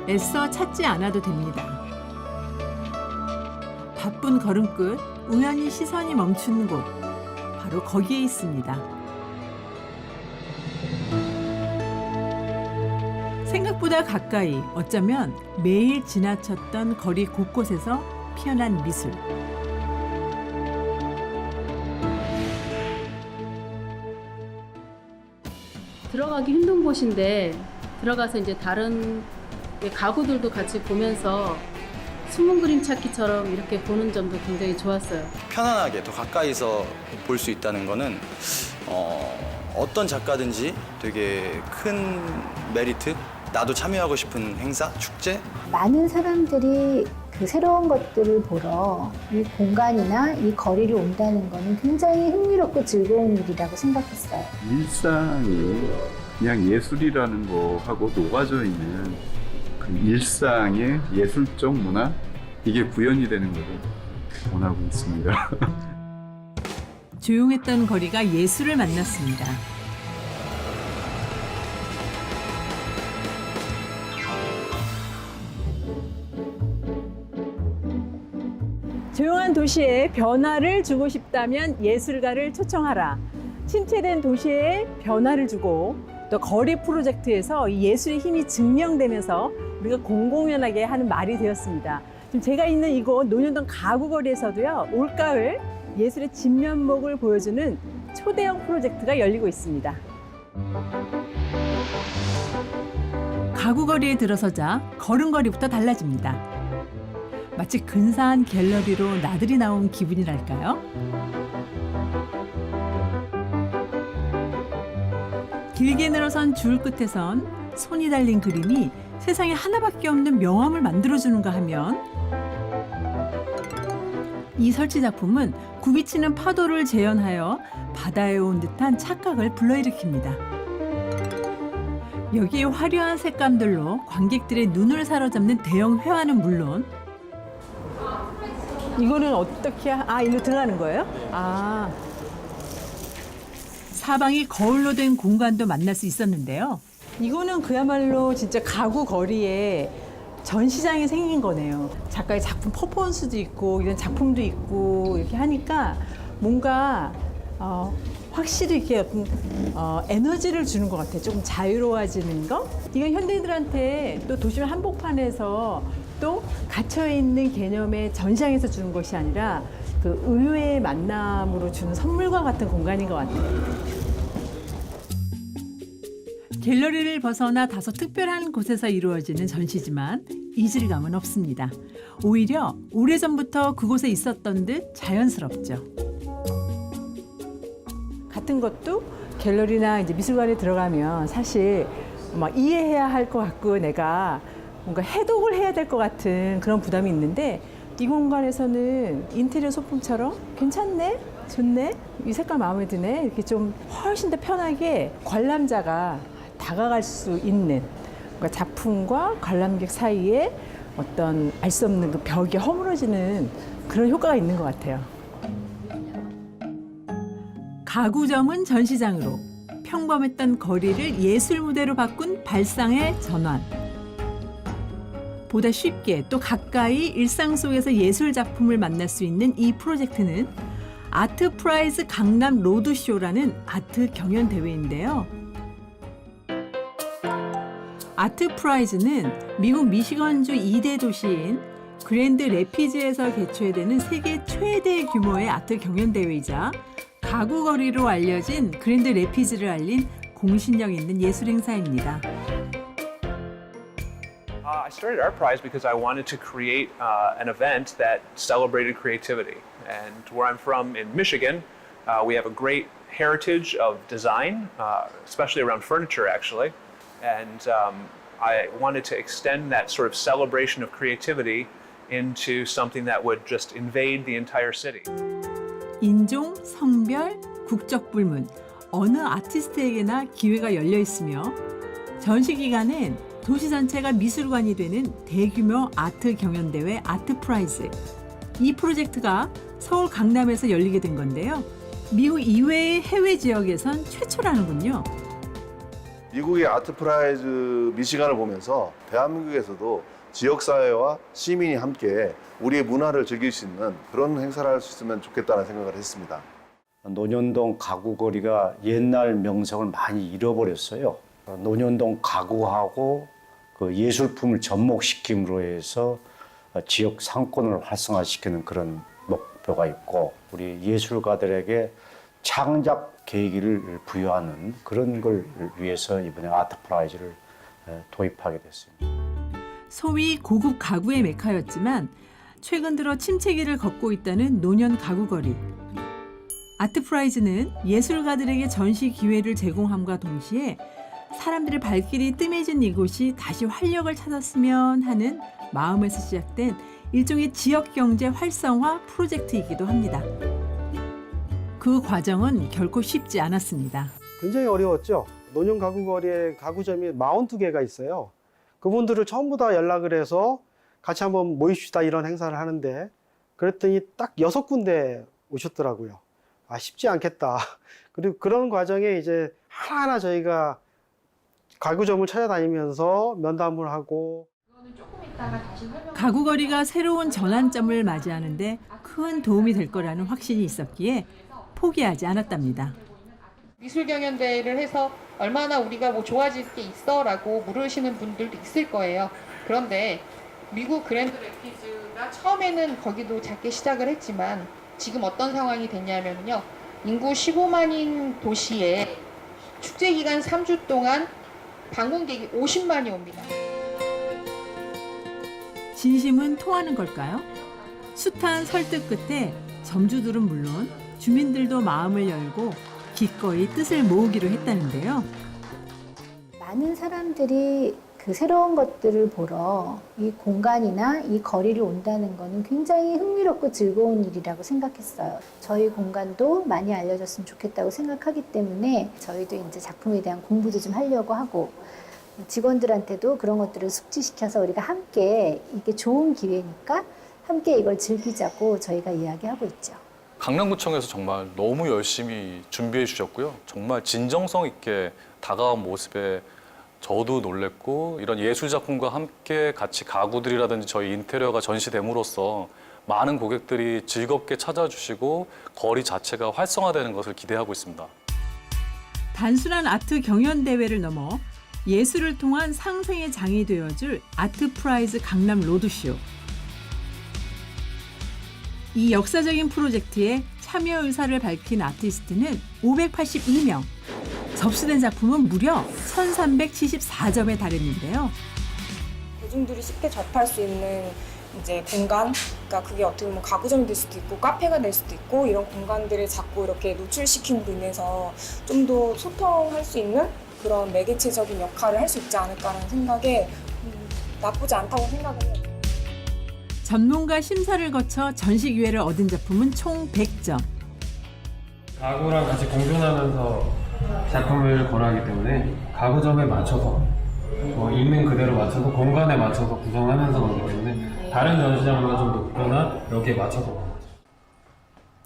애써 찾지 않아도 됩니다. 바쁜 걸음 끝 우연히 시선이 멈춘 곳, 바로 거기에 있습니다. 생각보다 가까이, 어쩌면 매일 지나쳤던 거리 곳곳에서 피어난 미술. 들어가기 힘든 곳인데 들어가서 이제 다른 가구들도 같이 보면서 숨은 그림 찾기처럼 이렇게 보는 점도 굉장히 좋았어요. 편안하게 더 가까이서 볼 수 있다는 거는 어떤 작가든지 되게 큰 메리트? 나도 참여하고 싶은 행사, 축제? 많은 사람들이 그 새로운 것들을 보러 이 공간이나 이 거리를 온다는 거는 굉장히 흥미롭고 즐거운 일이라고 생각했어요. 일상이 그냥 예술이라는 거하고 녹아져 있는 그 일상의 예술적 문화, 이게 구현이 되는 것을 원하고 있습니다. 조용했던 거리가 예술을 만났습니다. 조용한 도시에 변화를 주고 싶다면 예술가를 초청하라. 침체된 도시에 변화를 주고 또 거리 프로젝트에서 이 예술의 힘이 증명되면서 우리가 공공연하게 하는 말이 되었습니다. 지금 제가 있는 이곳 논현동 가구거리에서도요, 올가을 예술의 진면목을 보여주는 초대형 프로젝트가 열리고 있습니다. 가구거리에 들어서자 걸음걸이부터 달라집니다. 마치 근사한 갤러리로 나들이 나온 기분이랄까요? 길게 늘어선 줄 끝에선 손이 달린 그림이 세상에 하나밖에 없는 명암을 만들어주는가 하면, 이 설치 작품은 굽이치는 파도를 재현하여 바다에 온 듯한 착각을 불러일으킵니다. 여기에 화려한 색감들로 관객들의 눈을 사로잡는 대형 회화는 물론, 이거는 어떻게 일로 들어가는 거예요? 사방이 거울로 된 공간도 만날 수 있었는데요. 이거는 그야말로 진짜 가구 거리에 전시장이 생긴 거네요. 작가의 작품 퍼포먼스도 있고 이런 작품도 있고 이렇게 하니까 뭔가 확실히 이렇게 어떤 에너지를 주는 것 같아요. 조금 자유로워지는 거. 이건 현대인들한테 또 도심 한복판에서 또 갇혀있는 개념의 전시장에서 주는 것이 아니라 그 의외의 만남으로 주는 선물과 같은 공간인 것 같아요. 갤러리를 벗어나 다소 특별한 곳에서 이루어지는 전시지만 이질감은 없습니다. 오히려 오래전부터 그곳에 있었던 듯 자연스럽죠. 같은 것도 갤러리나 이제 미술관에 들어가면 사실 막 이해해야 할 것 같고 내가 뭔가 해독을 해야 될 것 같은 그런 부담이 있는데, 이 공간에서는 인테리어 소품처럼 괜찮네? 좋네? 이 색깔 마음에 드네? 이렇게 좀 훨씬 더 편하게 관람자가 다가갈 수 있는, 그러니까 작품과 관람객 사이에 어떤 알 수 없는 그 벽이 허물어지는 그런 효과가 있는 것 같아요. 가구점은 전시장으로, 평범했던 거리를 예술 무대로 바꾼 발상의 전환. 보다 쉽게 또 가까이 일상 속에서 예술 작품을 만날 수 있는 이 프로젝트는 아트 프라이즈 강남 로드쇼라는 아트 경연 대회인데요. 아트 프라이즈는 미국 미시건주 2대 도시인 그랜드 레피즈에서 개최되는 세계 최대 규모의 아트 경연 대회이자 가구거리로 알려진 그랜드 레피즈를 알린 공신력 있는 예술 행사입니다. I started Art Prize because I wanted to create an event that celebrated creativity. And where I'm from in Michigan, we have a great heritage of design, especially around furniture, actually. And I wanted to extend that sort of celebration of creativity into something that would just invade the entire city. 인종, 성별, 국적 불문, 어느 아티스트에게나 기회가 열려 있으며 전시 기간엔 도시 전체가 미술관이 되는 대규모 아트 경연대회 아트 프라이즈. 이 프로젝트가 서울 강남에서 열리게 된 건데요. 미국 이외의 해외 지역에선 최초라는군요. 미국의 아트프라이즈 미시간을 보면서 대한민국에서도 지역사회와 시민이 함께 우리의 문화를 즐길 수 있는 그런 행사를 할 수 있으면 좋겠다는 생각을 했습니다. 논현동 가구거리가 옛날 명성을 많이 잃어버렸어요. 논현동 가구하고 그 예술품을 접목시킴으로 해서 지역 상권을 활성화시키는 그런 목표가 있고, 우리 예술가들에게 창작 계기를 부여하는 그런 걸 위해서 이번에 아트프라이즈를 도입하게 됐습니다. 소위 고급 가구의 메카였지만 최근 들어 침체기를 걷고 있다는 논현 가구거리. 아트프라이즈는 예술가들에게 전시 기회를 제공함과 동시에 사람들의 발길이 뜸해진 이곳이 다시 활력을 찾았으면 하는 마음에서 시작된 일종의 지역경제 활성화 프로젝트이기도 합니다. 그 과정은 결코 쉽지 않았습니다. 굉장히 어려웠죠. 논현 가구거리에 가구점이 42개가 있어요. 그분들을 전부 다 연락을 해서 같이 한번 모입시다 이런 행사를 하는데, 그랬더니 딱 6군데 오셨더라고요. 아, 쉽지 않겠다. 그리고 그런 과정에 이제 하나하나 저희가 가구점을 찾아다니면서 면담을 하고. 가구거리가 새로운 전환점을 맞이하는데 큰 도움이 될 거라는 확신이 있었기에 포기하지 않았답니다. 미술경연대회를 해서 얼마나 우리가 뭐 좋아질 게 있어? 라고 물으시는 분들도 있을 거예요. 그런데 미국 그랜드 래피즈가 처음에는 거기도 작게 시작을 했지만 지금 어떤 상황이 됐냐면요. 인구 15만인 도시에 축제기간 3주 동안 방문객이 50만이 옵니다. 진심은 통하는 걸까요? 숱한 설득 끝에 점주들은 물론 주민들도 마음을 열고 기꺼이 뜻을 모으기로 했다는데요. 많은 사람들이 그 새로운 것들을 보러 이 공간이나 이 거리를 온다는 거는 굉장히 흥미롭고 즐거운 일이라고 생각했어요. 저희 공간도 많이 알려졌으면 좋겠다고 생각하기 때문에 저희도 이제 작품에 대한 공부도 좀 하려고 하고, 직원들한테도 그런 것들을 숙지시켜서 우리가 함께, 이게 좋은 기회니까 함께 이걸 즐기자고 저희가 이야기하고 있죠. 강남구청에서 정말 너무 열심히 준비해 주셨고요. 정말 진정성 있게 다가온 모습에 저도 놀랬고, 이런 예술 작품과 함께 같이 가구들이라든지 저희 인테리어가 전시됨으로써 많은 고객들이 즐겁게 찾아주시고 거리 자체가 활성화되는 것을 기대하고 있습니다. 단순한 아트 경연 대회를 넘어 예술을 통한 상생의 장이 되어줄 아트프라이즈 강남 로드쇼. 이 역사적인 프로젝트에 참여 의사를 밝힌 아티스트는 582명. 접수된 작품은 무려 1374점에 달했는데요. 대중들이 쉽게 접할 수 있는 이제 공간, 그러니까 그게 어떻게 보면 가구점이 될 수도 있고 카페가 될 수도 있고, 이런 공간들을 자꾸 이렇게 노출시킴으로 인해서 좀 더 소통할 수 있는 그런 매개체적인 역할을 할 수 있지 않을까라는 생각에 나쁘지 않다고 생각을 해요. 전문가 심사를 거쳐 전시 기회를 얻은 작품은 총 100점. 가구랑 같이 공존하면서 작품을 권하기 때문에 가구점에 맞춰서 있는 그대로 맞춰서 공간에 맞춰서 구성하면서 그렇기 때문에 다른 전시장보다 좀 높거나 여기에 맞춰서.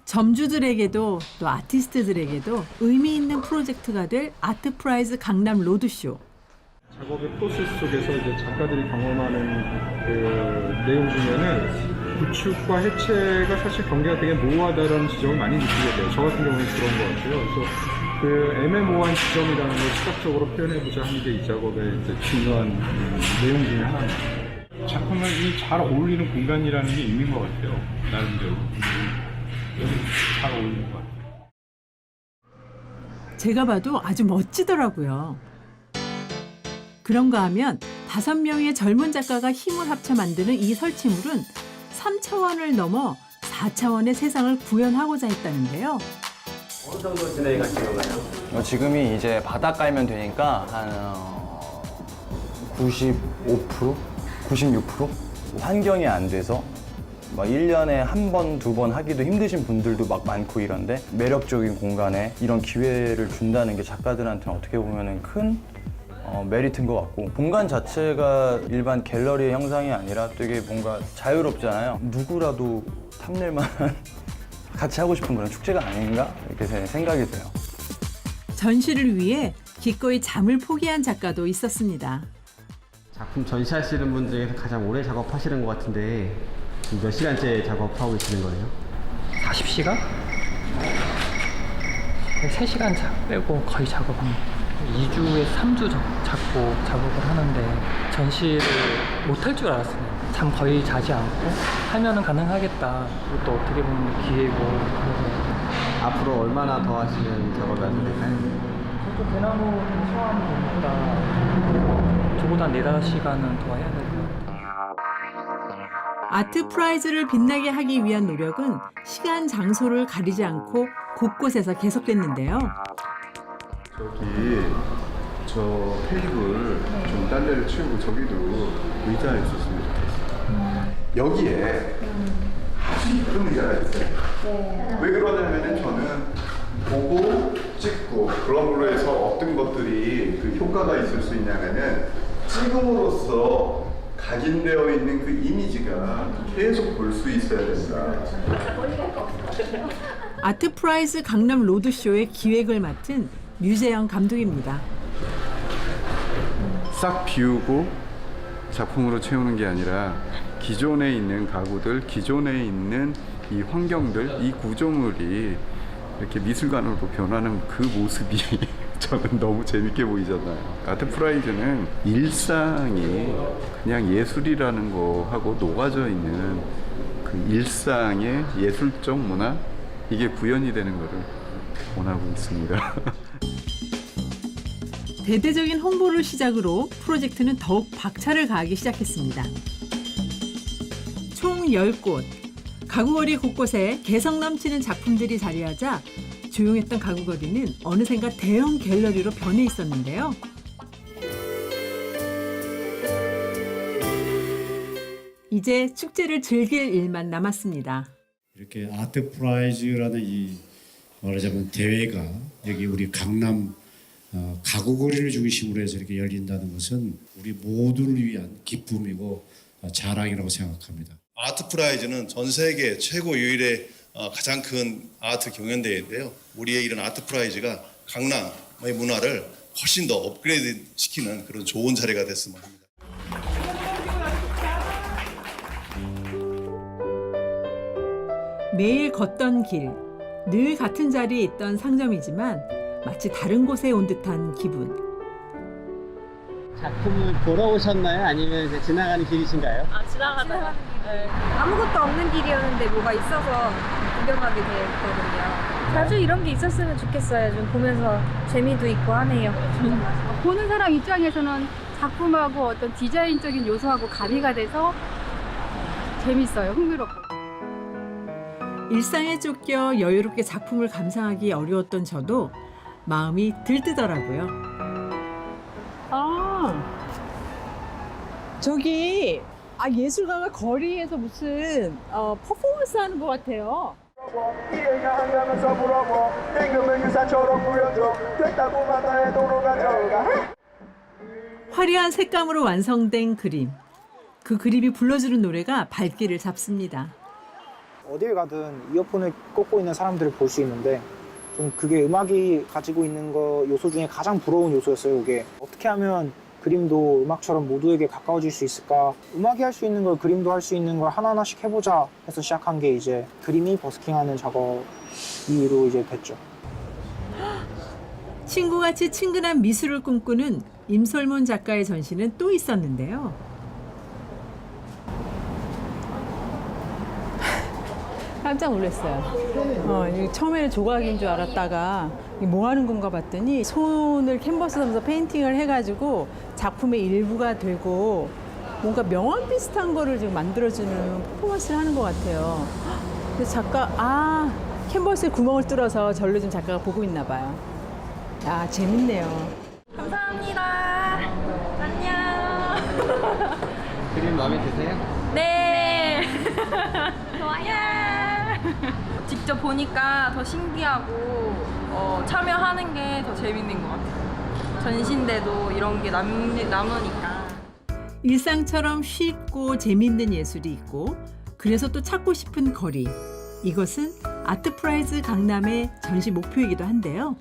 점주들에게도 또 아티스트들에게도 의미 있는 프로젝트가 될 아트프라이즈 강남 로드쇼. 작업의 프로세스 속에서 이제 작가들이 경험하는 그 내용 중에는 구축과 해체가 사실 경계가 되게 모호하다라는 지점을 많이 느끼게 돼요. 저 같은 경우는 그런 것 같아요. 그래서 그 애매모호한 지점이라는 걸 시각적으로 표현해보자 하는 게 이 작업의 이제 중요한 내용 중에 하나입니다. 작품을 잘 어울리는 공간이라는 게 있는 것 같아요. 나름대로. 잘 어울리는 것 같아요. 제가 봐도 아주 멋지더라고요. 그런가 하면 5명의 젊은 작가가 힘을 합쳐 만드는 이 설치물은 3차원을 넘어 4차원의 세상을 구현하고자 했다는데요. 어느 정도 진행이 가시는가요? 지금이 이제 바닥 깔면 되니까 한 95%? 96%? 환경이 안 돼서 막 1년에 한 번, 2번 하기도 힘드신 분들도 막 많고 이런데 매력적인 공간에 이런 기회를 준다는 게 작가들한테는 어떻게 보면은 큰 메리트인 것 같고, 공간 자체가 일반 갤러리의 형상이 아니라 되게 뭔가 자유롭잖아요. 누구라도 탐낼 만한 같이 하고 싶은 그런 축제가 아닌가 이렇게 생각이 돼요. 전시를 위해 기꺼이 잠을 포기한 작가도 있었습니다. 작품 전시하시는 분 중에서 가장 오래 작업하시는 것 같은데 몇 시간째 작업하고 계시는 거예요? 40시간? 3시간 빼고 거의 작업합니다. 2주에 3주 잡고 작업을 하는데 전시를 못할 줄 알았어요. 잠 거의 자지 않고 하면은 가능하겠다. 이것도 어떻게 보면 기회고 그래서 앞으로 얼마나 더 하시는 작업이 안 될까요? 저도 대나무 소환이 되니까 저보다 4-5시간은 더 해야 될 것 같아요. 아트 프라이즈를 빛나게 하기 위한 노력은 시간, 장소를 가리지 않고 곳곳에서 계속됐는데요. 저기 저 테이블 좀 딴 데를 치우고 저기도 의자를 있었으면 좋겠어요. 여기에 아주 이쁜 의자가 있어요. 왜 그러냐면은 저는 보고 찍고 그런 걸로 해서 어떤 것들이 그 효과가 있을 수 있냐면은 찍음으로써 각인되어 있는 그 이미지가 계속 볼 수 있어야 된다. 아트 프라이즈 강남 로드쇼의 기획을 맡은 류재영 감독입니다. 싹 비우고 작품으로 채우는 게 아니라 기존에 있는 가구들, 기존에 있는 이 환경들, 이 구조물이 이렇게 미술관으로 변하는 그 모습이 저는 너무 재밌게 보이잖아요. 아트 프라이즈는 일상이 그냥 예술이라는 거하고 녹아져 있는 그 일상의 예술적 문화, 이게 구현이 되는 거를 원하고 있습니다. 대대적인 홍보를 시작으로 프로젝트는 더욱 박차를 가하기 시작했습니다. 총 10곳, 가구거리 곳곳에 개성 넘치는 작품들이 자리하자 조용했던 가구거리는 어느샌가 대형 갤러리로 변해 있었는데요. 이제 축제를 즐길 일만 남았습니다. 이렇게 아트 프라이즈라는 이 말하자면 대회가 여기 우리 강남 가구거리를 중심으로 해서 이렇게 열린다는 것은 우리 모두를 위한 기쁨이고 자랑이라고 생각합니다. 아트 프라이즈는 전 세계 최고 유일의 가장 큰 아트 경연대회인데요. 우리의 이런 아트 프라이즈가 강남의 문화를 훨씬 더 업그레이드 시키는 그런 좋은 자리가 됐으면 합니다. 매일 걷던 길, 늘 같은 자리에 있던 상점이지만 마치 다른 곳에 온 듯한 기분. 작품을 보러 오셨나요? 아니면 이제 지나가는 길이신가요? 지나가다가 아무것도 없는 길이었는데 뭐가 있어서 구경하게 되었거든요. 자주 이런 게 있었으면 좋겠어요. 좀 보면서 재미도 있고 하네요. 보는 사람 입장에서는 작품하고 어떤 디자인적인 요소하고 가미가 돼서 재밌어요. 흥미롭고. 일상에 쫓겨 여유롭게 작품을 감상하기 어려웠던 저도 마음이 들뜨더라고요. 저기 예술가가 거리에서 무슨 퍼포먼스 하는 것 같아요. 화려한 색감으로 완성된 그림. 그 그림이 불러주는 노래가 발길을 잡습니다. 어딜 가든 이어폰을 꽂고 있는 사람들을 볼 수 있는데 좀 그게 음악이 가지고 있는 거 요소 중에 가장 부러운 요소였어요. 이게 어떻게 하면 그림도 음악처럼 모두에게 가까워질 수 있을까? 음악이 할 수 있는 걸 그림도 할 수 있는 걸 하나하나씩 해보자 해서 시작한 게 이제 그림이 버스킹하는 작업으로 이제 됐죠. 친구같이 친근한 미술을 꿈꾸는 임솔몬 작가의 전시는 또 있었는데요. 깜짝 놀랐어요. 처음에는 조각인 줄 알았다가 뭐 하는 건가 봤더니 손을 캔버스 하면서 페인팅을 해가지고 작품의 일부가 되고 뭔가 명암 비슷한 거를 지금 만들어주는 퍼포먼스를 하는 것 같아요. 그래서 작가, 캔버스에 구멍을 뚫어서 절로 좀 작가가 보고 있나 봐요. 재밌네요. 감사합니다. 안녕. 그림 마음에 드세요? 네. 좋아요. 직접 보니까 더 신기하고 참여하는 게 더 재밌는 것 같아요. 전시인데도 이런 게 남으니까. 일상처럼 쉽고 재미있는 예술이 있고 그래서 또 찾고 싶은 거리. 이것은 아트 프라이즈 강남의 전시 목표이기도 한데요.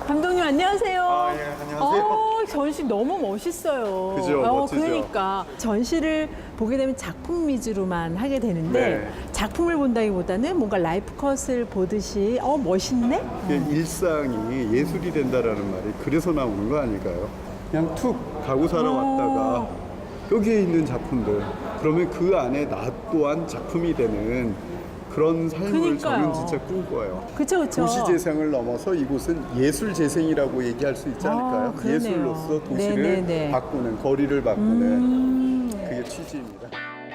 감독님 안녕하세요. 예, 안녕하세요. 전시 너무 멋있어요. 그죠, 멋지죠. 그러니까 전시를 보게 되면 작품 위주로만 하게 되는데 네. 작품을 본다기보다는 뭔가 라이프 컷을 보듯이 멋있네? 일상이 예술이 된다라는 말이 그래서 나오는 거 아닐까요? 그냥 툭 가구 사러 왔다가 여기에 있는 작품들, 그러면 그 안에 나 또한 작품이 되는 그런 삶을 그러니까요. 저는 진짜 꿈꿔요. 그쵸. 도시 재생을 넘어서 이곳은 예술 재생이라고 얘기할 수 있지 않을까요? 그러네요. 예술로서 도시를 네네네. 바꾸는, 거리를 바꾸는 그게 취지입니다.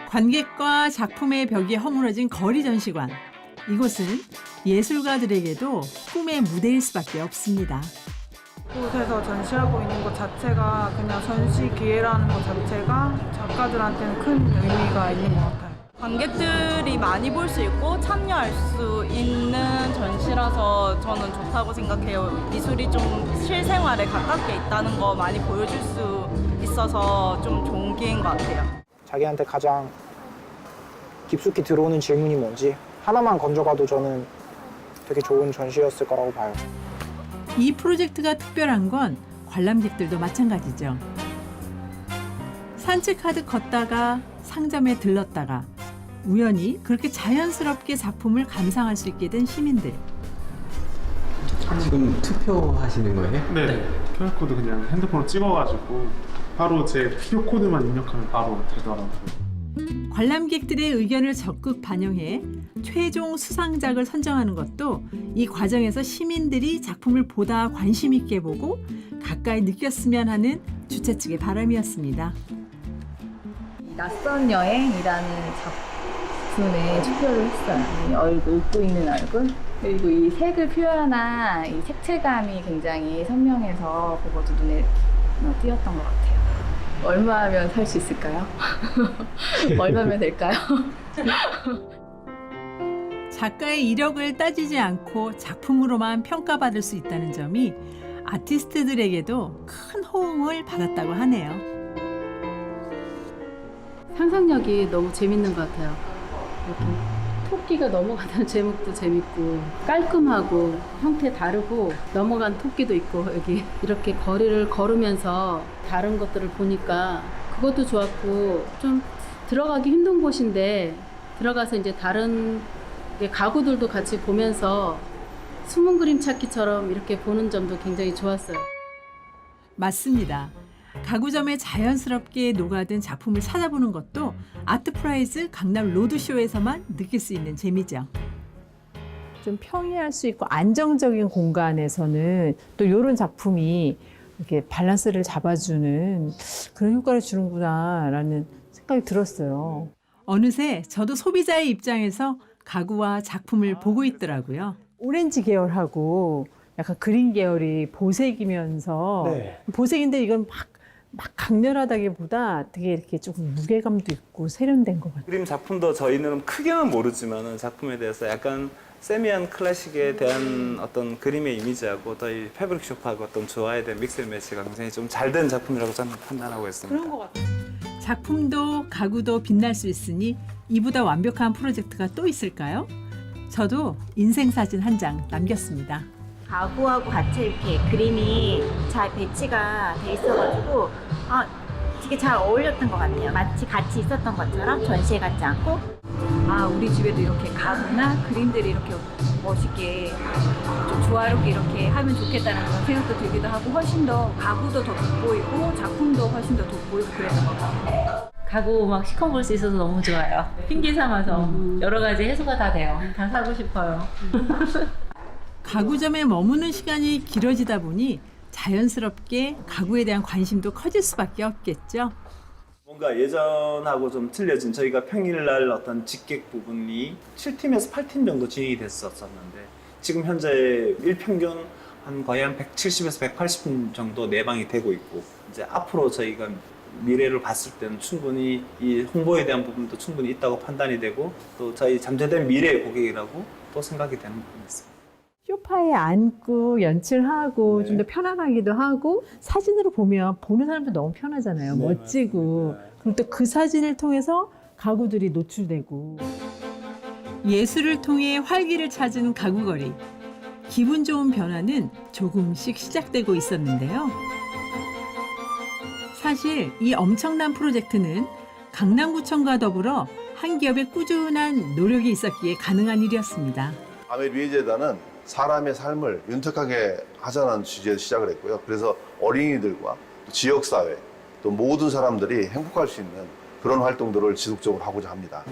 관객과 작품의 벽이 허물어진 거리 전시관. 이곳은 예술가들에게도 꿈의 무대일 수밖에 없습니다. 이곳에서 전시하고 있는 것 자체가 그냥 전시 기회라는 것 자체가 작가들한테는 큰 의미가 있는 것 같아요. 관객들이 많이 볼 수 있고 참여할 수 있는 전시라서 저는 좋다고 생각해요. 미술이 좀 실생활에 가깝게 있다는 거 많이 보여줄 수 있어서 좀 좋은 기회인 것 같아요. 자기한테 가장 깊숙이 들어오는 질문이 뭔지 하나만 건져가도 저는 되게 좋은 전시였을 거라고 봐요. 이 프로젝트가 특별한 건 관람객들도 마찬가지죠. 산책하듯 걷다가 상점에 들렀다가 우연히 그렇게 자연스럽게 작품을 감상할 수 있게 된 시민들. 지금 투표하시는 거예요? 네. QR코드 그냥 핸드폰으로 찍어가지고 바로 제 필요 코드만 입력하면 바로 되더라고요. 관람객들의 의견을 적극 반영해 최종 수상작을 선정하는 것도 이 과정에서 시민들이 작품을 보다 관심 있게 보고 가까이 느꼈으면 하는 주최 측의 바람이었습니다. 낯선 여행이라는 작품에 투표를 했어요. 이 얼굴, 웃고 있는 얼굴. 그리고 이 색을 표현한 이 색채감이 굉장히 선명해서 그것도 눈에 띄었던 것 같아요. 얼마면 살 수 있을까요? 얼마면 될까요? 작가의 이력을 따지지 않고 작품으로만 평가받을 수 있다는 점이 아티스트들에게도 큰 호응을 받았다고 하네요. 상상력이 너무 재밌는 것 같아요. 이렇게 토끼가 넘어가는 제목도 재밌고 깔끔하고 형태 다르고 넘어간 토끼도 있고 여기 이렇게 거리를 걸으면서 다른 것들을 보니까 그것도 좋았고 좀 들어가기 힘든 곳인데 들어가서 이제 다른 가구들도 같이 보면서 숨은 그림 찾기처럼 이렇게 보는 점도 굉장히 좋았어요. 맞습니다. 가구점에 자연스럽게 녹아든 작품을 찾아보는 것도 아트프라이즈 강남 로드쇼에서만 느낄 수 있는 재미죠. 좀 평이할 수 있고 안정적인 공간에서는 또 이런 작품이 이렇게 밸런스를 잡아주는 그런 효과를 주는구나라는 생각이 들었어요. 어느새 저도 소비자의 입장에서 가구와 작품을 보고 있더라고요. 오렌지 계열하고 약간 그린 계열이 보색이면서 보색인데 이건 막 강렬하다기보다 되게 이렇게 조금 무게감도 있고 세련된 것 같아요. 그림 작품도 저희는 크게는 모르지만 작품에 대해서 약간 세미한 클래식에 대한 어떤 그림의 이미지하고 저희 패브릭숍하고 어떤 조화에 대한 믹스 매치가 굉장히 좀 잘 된 작품이라고 저는 판단하고 있습니다. 그런 것 같아요. 작품도 가구도 빛날 수 있으니 이보다 완벽한 프로젝트가 또 있을까요? 저도 인생 사진 한 장 남겼습니다. 가구하고 같이 이렇게 그림이 잘 배치가 돼 있어가지고 되게 잘 어울렸던 것 같아요. 마치 같이 있었던 것처럼 전시회 같지 않고 우리 집에도 이렇게 가구나 그림들이 이렇게 멋있게 좀 조화롭게 이렇게 하면 좋겠다는 그런 생각도 들기도 하고 훨씬 더 가구도 더 돋보이고 작품도 훨씬 더 돋보이고 그랬던 것 같아요. 가구 막 시커 볼 수 있어서 너무 좋아요. 핑계 삼아서 여러 가지 해소가 다 돼요. 다 사고 싶어요. 가구점에 머무는 시간이 길어지다 보니 자연스럽게 가구에 대한 관심도 커질 수밖에 없겠죠. 뭔가 예전하고 좀 틀려진 저희가 평일날 어떤 직객 부분이 7팀에서 8팀 정도 진행이 됐었는데 지금 현재 일평균 거의 한 170에서 180분 정도 내방이 되고 있고 이제 앞으로 저희가 미래를 봤을 때는 충분히 이 홍보에 대한 부분도 충분히 있다고 판단이 되고 또 저희 잠재된 미래의 고객이라고 또 생각이 되는 부분이 있습니다. 소파에 앉고 연출하고 좀 더 편안하기도 하고 사진으로 보면 보는 사람도 너무 편하잖아요. 멋지고 그리고 또 그 사진을 통해서 가구들이 노출되고 예술을 통해 활기를 찾은 가구거리. 기분 좋은 변화는 조금씩 시작되고 있었는데요. 사실 이 엄청난 프로젝트는 강남구청과 더불어 한 기업의 꾸준한 노력이 있었기에 가능한 일이었습니다. 아메리에재단은 사람의 삶을 윤택하게 하자는 취지에서 시작을 했고요. 그래서 어린이들과 지역사회, 또 모든 사람들이 행복할 수 있는 그런 활동들을 지속적으로 하고자 합니다.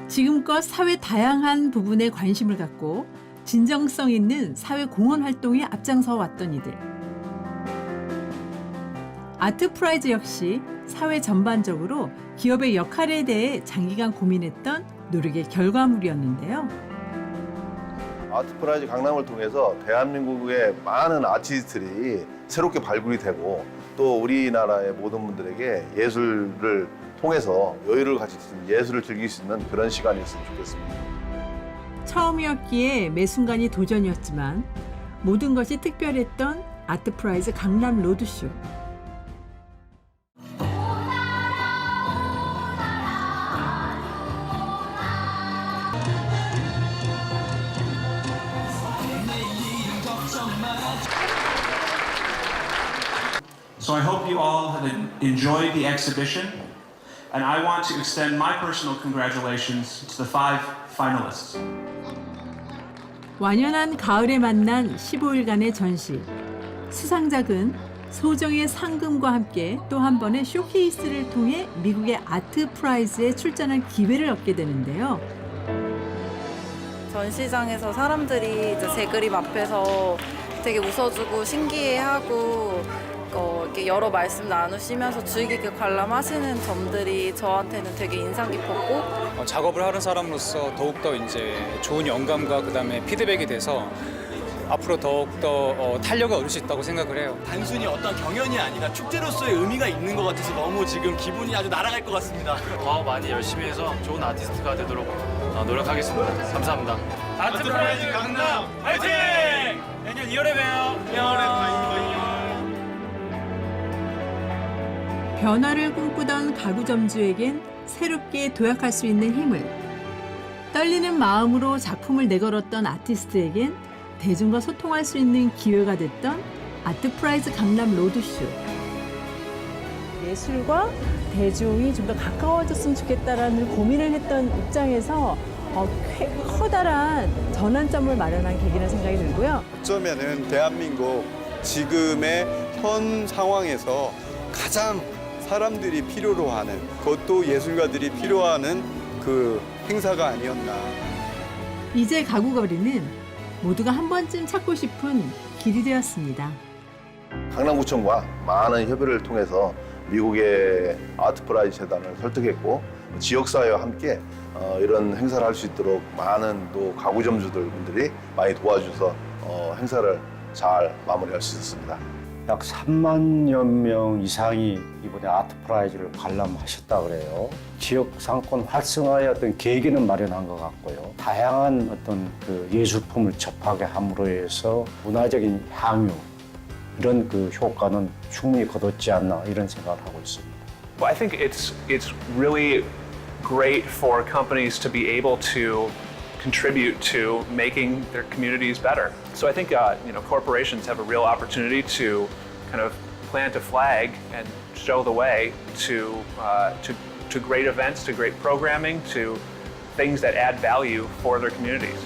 지금껏 사회 다양한 부분에 관심을 갖고 진정성 있는 사회 공헌 활동에 앞장서 왔던 이들. 아트프라이즈 역시 사회 전반적으로 기업의 역할에 대해 장기간 고민했던 노력의 결과물이었는데요. 아트프라이즈 강남을 통해서 대한민국의 많은 아티스트들이 새롭게 발굴이 되고 또 우리나라의 모든 분들에게 예술을 통해서 여유를 가질 수 있는, 예술을 즐길 수 있는 그런 시간이었으면 좋겠습니다. 처음이었기에 매 순간이 도전이었지만 모든 것이 특별했던 아트프라이즈 강남 로드쇼. So I hope you all have enjoyed the exhibition, and I want to extend my personal congratulations to the 5 finalists. 완연한 가을에 만난 15일간의 전시. 수상작은 소정의 상금과 함께 또 한 번의 쇼케이스를 통해 미국의 아트프라이즈에 출전할 기회를 얻게 되는데요. 전시장에서 사람들이 이제 제 그림 앞에서 되게 웃어주고 신기해하고 이렇게 여러 말씀 나누시면서 주의 깊게 관람하시는 점들이 저한테는 되게 인상 깊었고 작업을 하는 사람으로서 더욱더 이제 좋은 영감과 그다음에 피드백이 돼서 앞으로 더욱더 탄력을 얻을 수 있다고 생각을 해요. 단순히 어떤 경연이 아니라 축제로서의 의미가 있는 것 같아서 너무 지금 기분이 아주 날아갈 것 같습니다. 더 많이 열심히 해서 좋은 아티스트가 되도록 노력하겠습니다. 감사합니다. 아트프라이즈 강남 화이팅! 내년 2월에 봬요. 2월에 변화를 꿈꾸던 가구점주에겐 새롭게 도약할 수 있는 힘을, 떨리는 마음으로 작품을 내걸었던 아티스트에겐 대중과 소통할 수 있는 기회가 됐던 아트프라이즈 강남 로드쇼. 예술과 대중이 좀 더 가까워졌으면 좋겠다라는 고민을 했던 입장에서 커다란 전환점을 마련한 계기라는 생각이 들고요. 어쩌면은 대한민국 지금의 현 상황에서 가장 사람들이 필요로 하는, 그것도 예술가들이 필요하는 그 행사가 아니었나. 이제 가구거리는 모두가 한 번쯤 찾고 싶은 길이 되었습니다. 강남구청과 많은 협의를 통해서 미국의 아트프라이즈 재단을 설득했고 지역사회와 함께 이런 행사를 할 수 있도록 많은 또 가구점주들 분들이 많이 도와주셔서 행사를 잘 마무리할 수 있었습니다. 약 3만여 명 이상이 이번에 아트프라이즈를 관람하셨다 그래요. 지역 상권 활성화의 어떤 계기는 마련한 것 같고요. 다양한 어떤 그 예술품을 접하게 함으로 해서 문화적인 향유, 이런 그 효과는 충분히 거뒀지 않나 이런 생각을 하고 있습니다. I think it's really great for companies to be able to contribute to making their communities better. So I think corporations have a real opportunity to kind of plant a flag and show the way to great events, to great programming, to things that add value for their communities.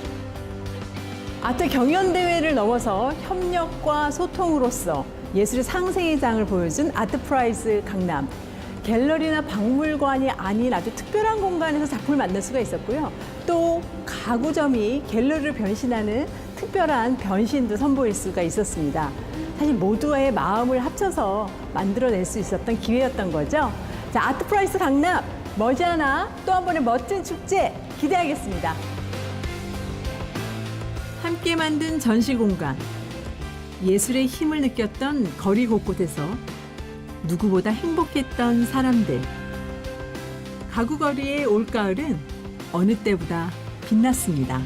아트 경연대회를 넘어서 협력과 소통으로서 예술의 상생의 장을 보여준 아트프라이즈 강남. 갤러리나 박물관이 아닌 아주 특별한 공간에서 작품을 만날 수가 있었고요. 또 가구점이 갤러리를 변신하는 특별한 변신도 선보일 수가 있었습니다. 사실 모두의 마음을 합쳐서 만들어낼 수 있었던 기회였던 거죠. 자, 아트프라이즈 강남, 머지않아 또 한 번의 멋진 축제 기대하겠습니다. 함께 만든 전시 공간. 예술의 힘을 느꼈던 거리 곳곳에서 누구보다 행복했던 사람들. 가구거리의 올가을은 어느 때보다 빛났습니다.